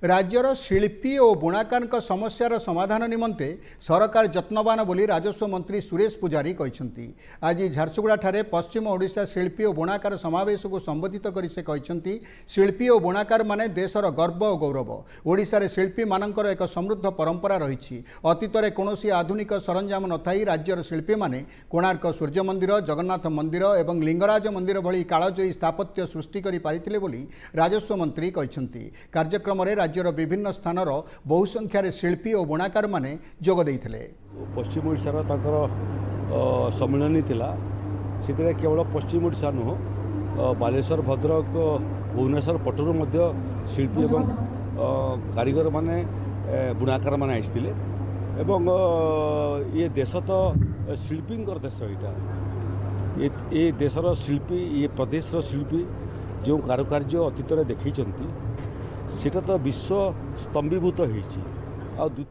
राज्यर शिल्पी और बुणाकार समस्यार समाधान निमंते सरकार यत्नवान बोली राजस्व मंत्री सुरेश पुजारी कहते। आज झारसुगुड़ा ठारे पश्चिम ओडिशा शिल्पी और बुणाकार समावेश को संबोधित कर से कहते शिल्पी और बुणाकार माने देशर गर्व और गौरव। ओडिशा शिल्पी मानकर एक समृद्ध परंपरा रही। अतीत में कौन आधुनिक सरंजाम न थाई राज्यर शिल्पी माने कोणार्क सूर्य मंदिर, जगन्नाथ मंदिर और लिंगराज मंदिर भली कालजयी स्थापत्य सृष्टि कर पारिथिले बोली राजस्व मंत्री कहते। कार्यक्रम में राज्यर विभिन्न स्थानर बहु संख्यार शिल्पी और बुणाकार माने जोग देइथिले। पश्चिम ओडिशार सम्मेलन थिला से केवल पश्चिम ओडिशा नुह बालेश्वर, भद्रक, भुवनेश्वर पटरू शिल्पी और कारीगर माने बुणाकार माने आइथिले। एवं ये देश तो शिल्पी देश यहाँ ये देशर शिल्पी ये प्रदेशर शिल्पी जो कारुकार्य अतीत देखते सेटा तो विश्व स्तंभीभूत होती।